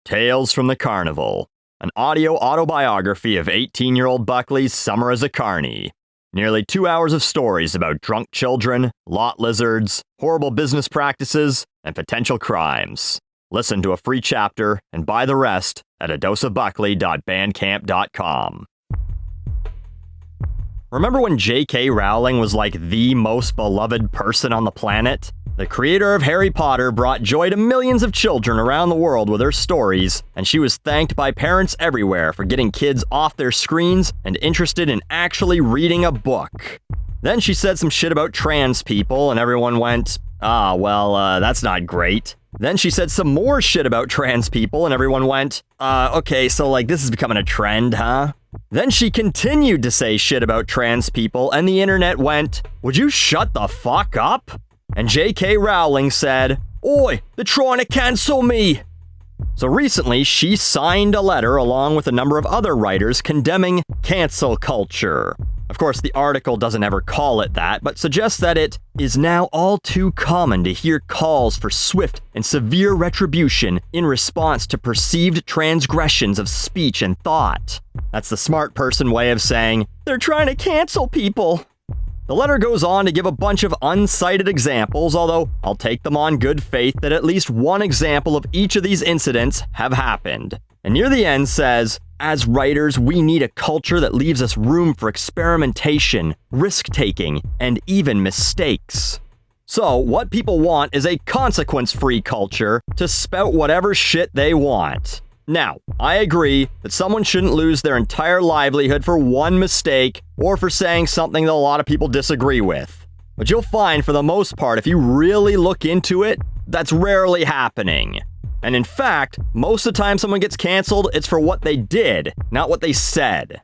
Tales from the Carnival, an audio autobiography of 18-year-old Buckley's summer as a carny. Nearly 2 hours of stories about drunk children, lot lizards, horrible business practices, and potential crimes. Listen to a free chapter and buy the rest at adoseofbuckley.bandcamp.com. Remember when J.K. Rowling was like the most beloved person on the planet? The creator of Harry Potter brought joy to millions of children around the world with her stories, and she was thanked by parents everywhere for getting kids off their screens and interested in actually reading a book. Then she said some shit about trans people, and everyone went, that's not great. Then she said some more shit about trans people, and everyone went, okay, so this is becoming a trend, huh? Then she continued to say shit about trans people, and the internet went, would you shut the fuck up? And J.K. Rowling said, oi, they're trying to cancel me. So recently, she signed a letter along with a number of other writers condemning cancel culture. Of course, the article doesn't ever call it that, but suggests that it is now all too common to hear calls for swift and severe retribution in response to perceived transgressions of speech and thought. That's the smart person way of saying, they're trying to cancel people. The letter goes on to give a bunch of uncited examples, although I'll take them on good faith that at least one example of each of these incidents have happened. And near the end says, as writers, we need a culture that leaves us room for experimentation, risk-taking, and even mistakes. So, what people want is a consequence-free culture to spout whatever shit they want. Now, I agree that someone shouldn't lose their entire livelihood for one mistake or for saying something that a lot of people disagree with. But you'll find, for the most part, if you really look into it, that's rarely happening. And in fact, most of the time someone gets canceled, it's for what they did, not what they said.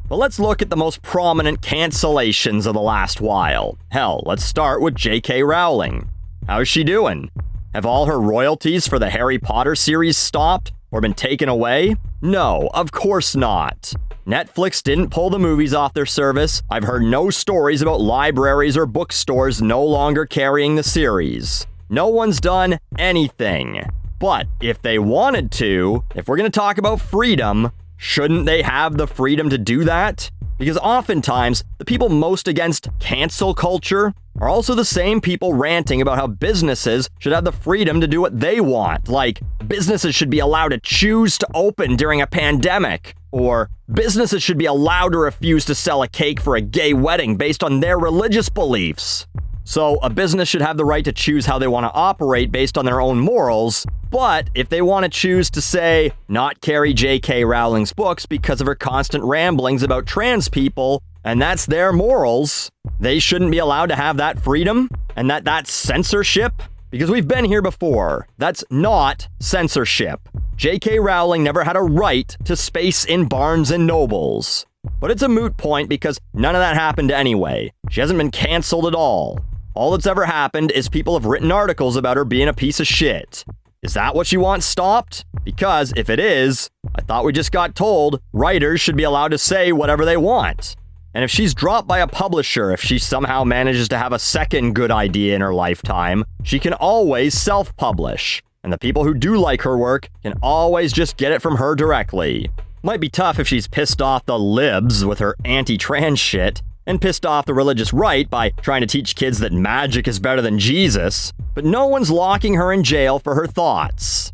But let's look at the most prominent cancellations of the last while. Hell, let's start with J.K. Rowling. How's she doing? Have all her royalties for the Harry Potter series stopped? Or been taken away? No, of course not. Netflix didn't pull the movies off their service. I've heard no stories about libraries or bookstores no longer carrying the series. No one's done anything. But if they wanted to, if we're going to talk about freedom, shouldn't they have the freedom to do that? Because oftentimes, the people most against cancel culture are also the same people ranting about how businesses should have the freedom to do what they want. Like, businesses should be allowed to choose to open during a pandemic. Or, businesses should be allowed to refuse to sell a cake for a gay wedding based on their religious beliefs. So, a business should have the right to choose how they want to operate based on their own morals, but if they want to choose to, say, not carry J.K. Rowling's books because of her constant ramblings about trans people, and that's their morals, they shouldn't be allowed to have that freedom? And that's censorship? Because we've been here before. That's not censorship. J.K. Rowling never had a right to space in Barnes and Nobles. But it's a moot point because none of that happened anyway. She hasn't been canceled at all. All that's ever happened is people have written articles about her being a piece of shit. Is that what she wants stopped? Because if it is, I thought we just got told writers should be allowed to say whatever they want. And if she's dropped by a publisher, if she somehow manages to have a second good idea in her lifetime, she can always self-publish. And the people who do like her work can always just get it from her directly. Might be tough if she's pissed off the libs with her anti-trans shit, and pissed off the religious right by trying to teach kids that magic is better than Jesus, but no one's locking her in jail for her thoughts.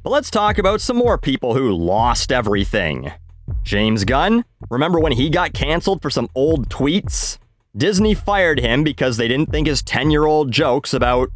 But let's talk about some more people who lost everything. James Gunn? Remember when he got canceled for some old tweets? Disney fired him because they didn't think his 10-year-old jokes about,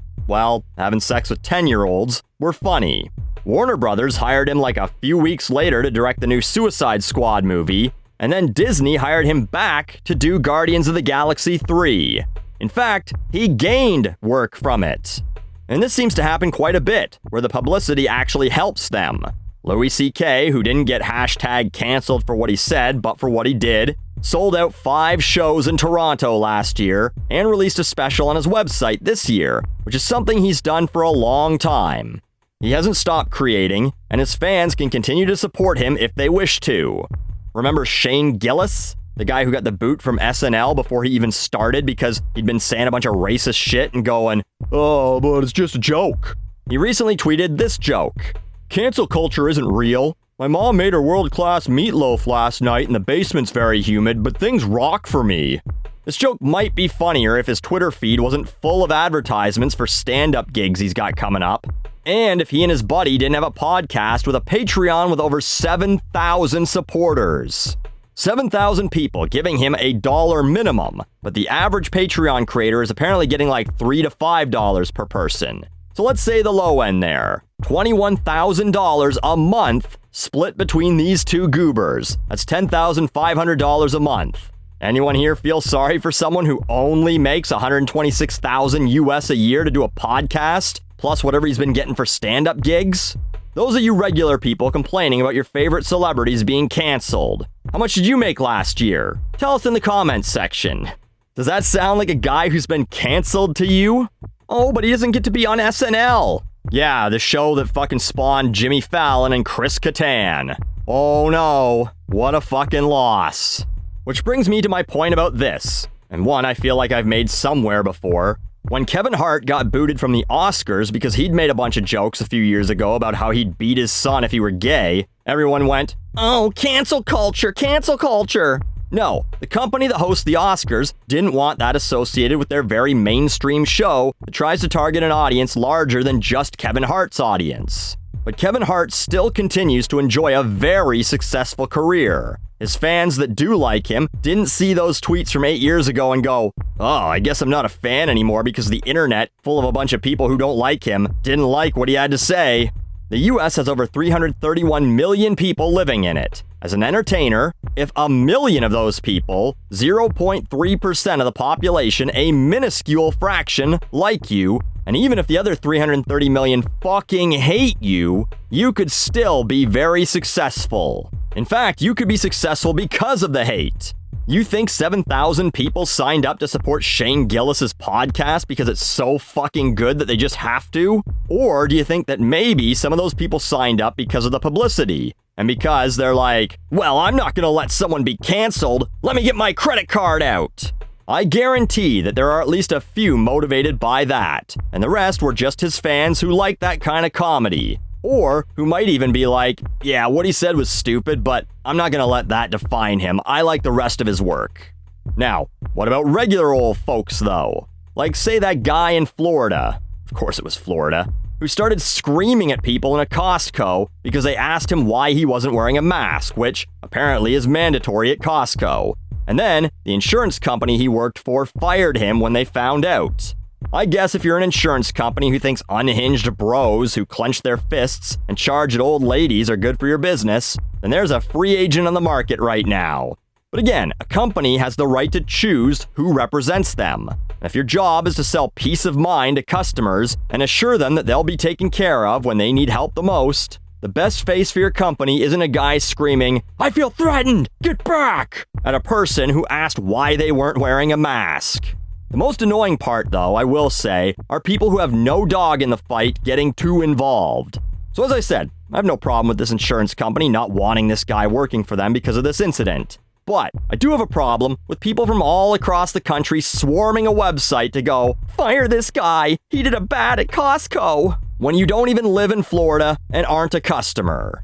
having sex with 10-year-olds were funny. Warner Brothers hired him a few weeks later to direct the new Suicide Squad movie, and then Disney hired him back to do Guardians of the Galaxy 3. In fact, he gained work from it. And this seems to happen quite a bit, where the publicity actually helps them. Louis C.K., who didn't get hashtag canceled for what he said, but for what he did, sold out 5 shows in Toronto last year, and released a special on his website this year, which is something he's done for a long time. He hasn't stopped creating, and his fans can continue to support him if they wish to. Remember Shane Gillis? The guy who got the boot from SNL before he even started because he'd been saying a bunch of racist shit and going, oh, but it's just a joke. He recently tweeted this joke. cancel culture isn't real. My mom made her world-class meatloaf last night and the basement's very humid, but things rock for me. This joke might be funnier if his Twitter feed wasn't full of advertisements for stand-up gigs he's got coming up, and if he and his buddy didn't have a podcast with a Patreon with over 7,000 supporters. 7,000 people giving him $1 minimum, but the average Patreon creator is apparently getting like $3 to $5 per person. So let's say the low end there. $21,000 a month split between these two goobers. That's $10,500 a month. Anyone here feel sorry for someone who only makes $126,000 US a year to do a podcast, plus whatever he's been getting for stand-up gigs? Those are you regular people complaining about your favorite celebrities being canceled. How much did you make last year? Tell us in the comments section. Does that sound like a guy who's been canceled to you? Oh, but he doesn't get to be on SNL. Yeah, the show that fucking spawned Jimmy Fallon and Chris Kattan. Oh no, what a fucking loss. Which brings me to my point about this, and one I feel like I've made somewhere before. When Kevin Hart got booted from the Oscars because he'd made a bunch of jokes a few years ago about how he'd beat his son if he were gay, everyone went, "Oh, cancel culture, cancel culture." No, the company that hosts the Oscars didn't want that associated with their very mainstream show that tries to target an audience larger than just Kevin Hart's audience. But Kevin Hart still continues to enjoy a very successful career. His fans that do like him didn't see those tweets from 8 years ago and go, "Oh, I guess I'm not a fan anymore because the internet, full of a bunch of people who don't like him, didn't like what he had to say." The US has over 331 million people living in it. As an entertainer, if a million of those people, 0.3% of the population, a minuscule fraction, like you, and even if the other 330 million fucking hate you, you could still be very successful. In fact, you could be successful because of the hate. You think 7,000 people signed up to support Shane Gillis's podcast because it's so fucking good that they just have to? Or do you think that maybe some of those people signed up because of the publicity? And because they're like, "Well, I'm not gonna let someone be canceled. Let me get my credit card out." I guarantee that there are at least a few motivated by that, and the rest were just his fans who like that kind of comedy. Or who might even be like, "Yeah, what he said was stupid, but I'm not gonna let that define him. I like the rest of his work." Now, what about regular old folks though? Like say that guy in Florida, of course it was Florida, who started screaming at people in a Costco because they asked him why he wasn't wearing a mask, which apparently is mandatory at Costco. And then, the insurance company he worked for fired him when they found out. I guess if you're an insurance company who thinks unhinged bros who clench their fists and charge at old ladies are good for your business, then there's a free agent on the market right now. But again, a company has the right to choose who represents them. If your job is to sell peace of mind to customers and assure them that they'll be taken care of when they need help the most, the best face for your company isn't a guy screaming, "I feel threatened! Get back!" at a person who asked why they weren't wearing a mask. The most annoying part, though, I will say, are people who have no dog in the fight getting too involved. So as I said, I have no problem with this insurance company not wanting this guy working for them because of this incident. But I do have a problem with people from all across the country swarming a website to go, "Fire this guy! He did a bad at Costco!" when you don't even live in Florida and aren't a customer.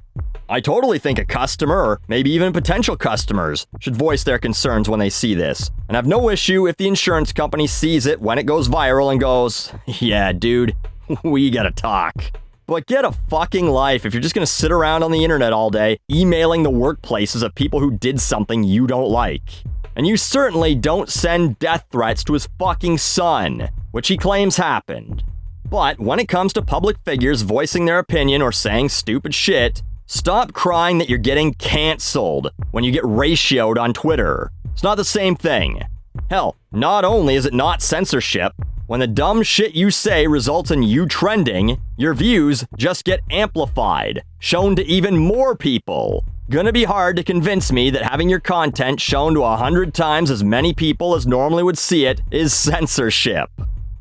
I totally think a customer, or maybe even potential customers, should voice their concerns when they see this, and have no issue if the insurance company sees it when it goes viral and goes, "Yeah, dude, we gotta talk." But get a fucking life if you're just gonna sit around on the internet all day, emailing the workplaces of people who did something you don't like. And you certainly don't send death threats to his fucking son, which he claims happened. But when it comes to public figures voicing their opinion or saying stupid shit, stop crying that you're getting canceled when you get ratioed on Twitter. It's not the same thing. Hell, not only is it not censorship, when the dumb shit you say results in you trending, your views just get amplified, shown to even more people. Gonna be hard to convince me that having your content shown to 100 times as many people as normally would see it is censorship.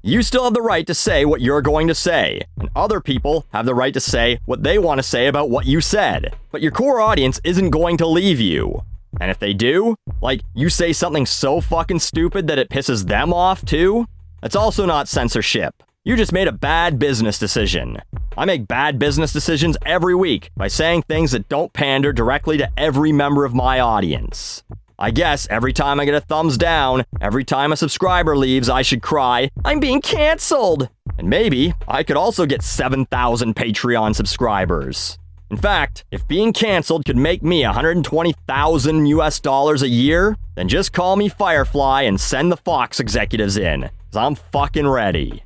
You still have the right to say what you're going to say, and other people have the right to say what they want to say about what you said. But your core audience isn't going to leave you. And if they do, like you say something so fucking stupid that it pisses them off too, that's also not censorship. You just made a bad business decision. I make bad business decisions every week by saying things that don't pander directly to every member of my audience. I guess every time I get a thumbs down, every time a subscriber leaves, I should cry, "I'm being canceled!" And maybe I could also get 7,000 Patreon subscribers. In fact, if being canceled could make me $120,000 US a year, then just call me Firefly and send the Fox executives in, 'cause I'm fucking ready.